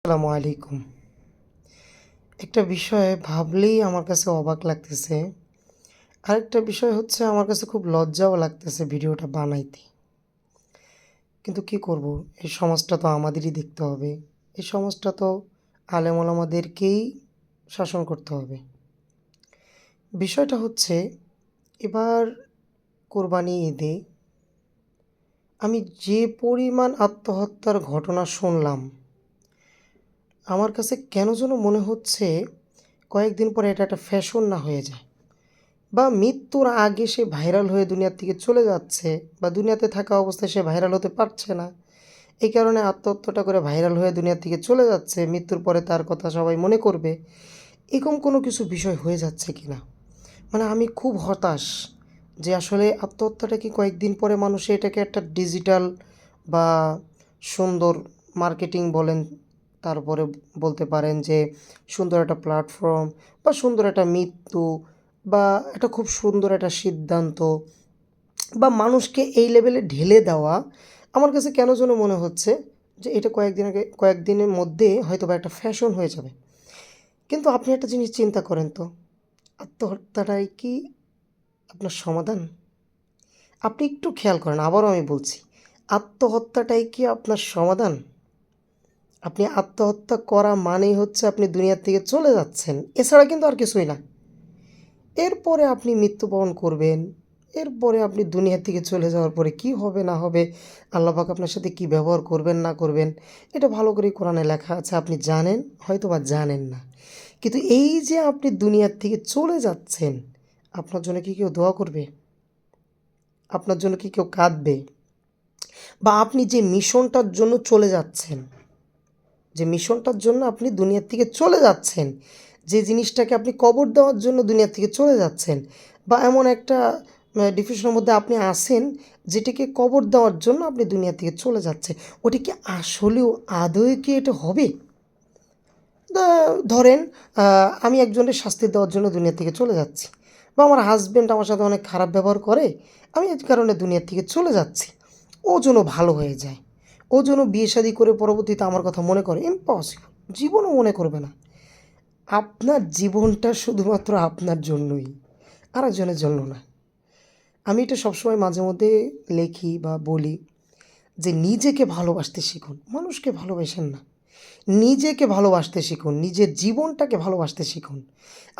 আসসালামু আলাইকুম। একটা বিষয় ভাবলেই আমার কাছে অবাক লাগতেছে। আরেকটা বিষয় হচ্ছে আমার কাছে খুব লজ্জাও লাগতেছে ভিডিওটা বানাইতে। কিন্তু কি করব? এই সমাজটা তো আমাদেরই দেখতে হবে। এই সমাজটা তো আলেম ওলামাদেরকেই শাসন করতে হবে। বিষয়টা হচ্ছে এবার কোরবানি ঈদে আমি যে পরিমাণ আত্মহত্যার ঘটনা শুনলাম, আমার কাছে কেন যেন মনে হচ্ছে কয়েকদিন পরে এটা একটা ফ্যাশন না হয়ে যায়। বা মৃত্যুর আগে সে ভাইরাল হয়ে দুনিয়ার থেকে চলে যাচ্ছে বা দুনিয়াতে থাকা অবস্থায় সে ভাইরাল হতে পারছে না। এই কারণে আত্মহত্যাটা করে ভাইরাল হয়ে দুনিয়া থেকে চলে যাচ্ছে। মৃত্যুর পরে তার কথা সবাই মনে করবে। এরকম কোনো কিছু বিষয় হয়ে যাচ্ছে কিনা? মানে আমি খুব হতাশ যে আসলে আত্মহত্যাটা কি কয়েকদিন পরে মানুষ এটাকে একটা ডিজিটাল বা সুন্দর মার্কেটিং বলেন, তারপরে বলতে পারেন যে সুন্দর একটা প্ল্যাটফর্ম বা সুন্দর একটা মৃত্যু বা একটা খুব সুন্দর একটা সিদ্ধান্ত বা মানুষকে এই লেভেলে ঢেলে দেওয়া আমার কাছে কেন যেন মনে হচ্ছে যে এটা কয়েকদিনের মধ্যে হয়তোবা একটা ফ্যাশন হয়ে যাবে। কিন্তু আপনি একটা জিনিস চিন্তা করেন তো, আত্মহত্যাটাই কি আপনার সমাধান? আপনি একটু খেয়াল করেন, আবারও আমি বলছি, আত্মহত্যাটাই কি আপনার সমাধান? আপনি আত্মহত্যা করা মানেই হচ্ছে আপনি দুনিয়া থেকে চলে যাচ্ছেন। এছাড়া কিন্তু আর কিছুই না। এরপরে আপনি মৃত্যুবরণ করবেন। এরপরে আপনি দুনিয়া থেকে চলে যাওয়ার পরে কী হবে না হবে, আল্লাহ পাক আপনার সাথে কী ব্যবহার করবেন না করবেন, এটা ভালো করেই কোরআনে লেখা আছে। আপনি জানেন, হয়তোবা জানেন না। কিন্তু এই যে আপনি দুনিয়ার থেকে চলে যাচ্ছেন, আপনার জন্য কি কেউ দোয়া করবে? আপনার জন্য কি কেউ কাঁদবে? বা আপনি যে মিশনটার জন্য চলে যাচ্ছেন, যে মিশনটার জন্য আপনি দুনিয়ার থেকে চলে যাচ্ছেন, যে জিনিসটাকে আপনি কবর দেওয়ার জন্য দুনিয়া থেকে চলে যাচ্ছেন, বা এমন একটা ডিফিশনের মধ্যে আপনি আছেন যেটাকে কবর দেওয়ার জন্য আপনি দুনিয়া থেকে চলে যাচ্ছেন, ওটা কি আসলেও আদৌ কি এটা হবে? ধরেন আমি একজনের শাস্তি দেওয়ার জন্য দুনিয়া থেকে চলে যাচ্ছি, বা আমার হাজব্যান্ড আমার সাথে অনেক খারাপ ব্যবহার করে, আমি এই কারণে দুনিয়া থেকে চলে যাচ্ছি। ও যেন ভালো হয়ে যায়, ও যেন বিয়ে শাদী করে পরবর্তীতে আমার কথা মনে করে, ইম্পসিবল, জীবনও মনে করবে না। আপনার জীবনটা শুধুমাত্র আপনার জন্যই, আরেকজনের জন্য না। আমি এটা সবসময় মাঝে মধ্যে লেখি বা বলি যে নিজেকে ভালোবাসতে শিখুন, মানুষকে ভালোবাসেন না। নিজেকে ভালোবাসতে শিখুন, নিজের জীবনটাকে ভালোবাসতে শিখুন।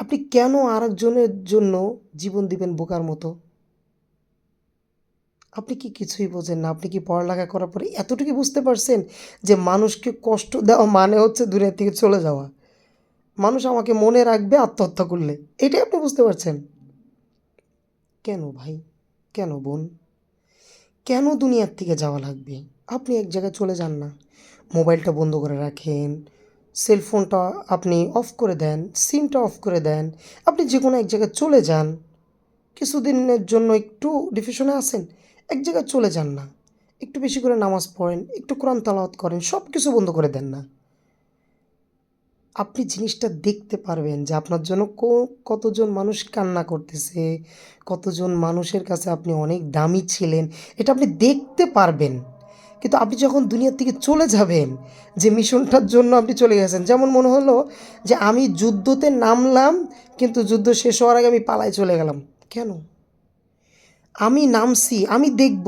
আপনি কেন আরেকজনের জন্য জীবন দিবেন বোকার মতো? আপনি কি কিছুই বোঝেন না? আপনি কি পড়ালেখা করার পরে এতটুকু বুঝতে পারছেন যে মানুষকে কষ্ট দেওয়া মানে হচ্ছে দুনিয়া থেকে চলে যাওয়া? মানুষ আমাকে মনে রাখবে আত্মহত্যা করলে। এটাই আপনি বুঝতে পারছেন? কেন ভাই? কেন বোন? কেন দুনিয়ার থেকে যাওয়া লাগবে? আপনি এক জায়গায় চলে যান না। মোবাইলটা বন্ধ করে রাখেন, সেলফোনটা আপনি অফ করে দেন, সিমটা অফ করে দেন। আপনি যেকোনো এক জায়গায় চলে যান। কিছুদিনের জন্য একটু ডিপ্রেশনে আছেন, এক জায়গায় চলে যান না। একটু বেশি করে নামাজ পড়েন, একটু কোরআন তেলাওয়াত করেন, সব কিছু বন্ধ করে দেন না। আপনি জিনিসটা দেখতে পারবেন যে আপনার জন্য কতজন মানুষ কান্না করতেছে, কতজন মানুষের কাছে আপনি অনেক দামি ছিলেন, এটা আপনি দেখতে পারবেন। কিন্তু আপনি যখন দুনিয়া থেকে চলে যাবেন, যে মিশনটার জন্য আপনি চলে গেছেন, যেমন মনে হলো যে আমি যুদ্ধতে নামলাম, কিন্তু যুদ্ধ শেষ হওয়ার আগে আমি পালায় চলে গেলাম। কেন? আমি নামছি, আমি দেখব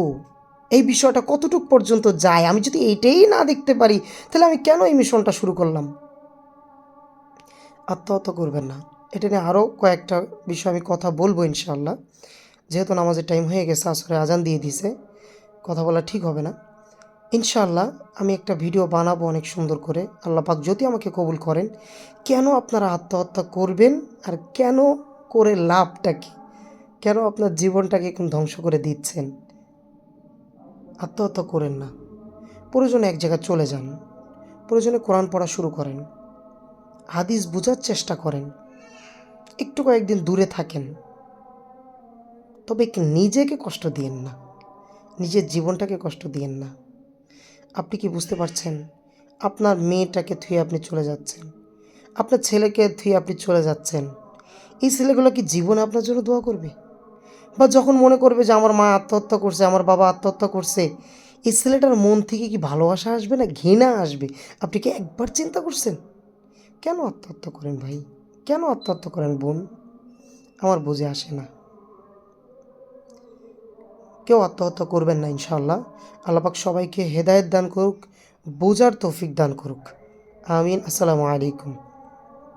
এই বিষয়টা কতটুক পর্যন্ত যায়। আমি যদি এইটাই না দেখতে পারি, তাহলে আমি কেন এই মিশনটা শুরু করলাম? আত্মহত্যা করবেন না। এটা নিয়ে আরও কয়েকটা বিষয় আমি কথা বলবো ইনশাআল্লাহ। যেহেতু নামাজের টাইম হয়ে গেছে, আসরে আজান দিয়ে দিছে, কথা বলা ঠিক হবে না। ইনশাআল্লাহ আমি একটা ভিডিও বানাবো অনেক সুন্দর করে, আল্লাহ পাক যদি আমাকে কবুল করেন। কেন আপনারা আত্মহত্যা করবেন আর কেন করে লাভটা কী? কেন আপনার জীবনটাকে এখন ধ্বংস করে দিচ্ছেন? আত্মহত্যা করেন না। প্রয়োজনে এক জায়গায় চলে যান। প্রয়োজনে কোরআন পড়া শুরু করেন। হাদিস বোঝার চেষ্টা করেন। একটু কয়েকদিন দূরে থাকেন। তবে নিজেকে কষ্ট দিয়েন না। নিজের জীবনটাকে কষ্ট দিয়েন না। আপনি কি বুঝতে পারছেন? আপনার মেয়েটাকে থুয়ে আপনি চলে যাচ্ছেন। আপনার ছেলেকে থুয়ে আপনি চলে যাচ্ছেন। এই ছেলেগুলো কি জীবনে আপনার জন্য দোয়া করবে? বা যখন মনে করবে যে আমার মা আত্মহত্যা করছে, আমার বাবা আত্মহত্যা করছে, এই ছেলেটার মন থেকে কি ভালোবাসা আসবে না ঘৃণা আসবে? আপনি কি একবার চিন্তা করছেন? কেন আত্মহত্যা করেন ভাই? কেন আত্মহত্যা করেন বোন? আমার বুঝে আসে না। কেউ আত্মহত্যা করবেন না ইনশাআল্লাহ। আল্লাহ পাক সবাইকে হেদায়েত দান করুক, বোঝার তৌফিক দান করুক। আমিন। আসসালামু আলাইকুম।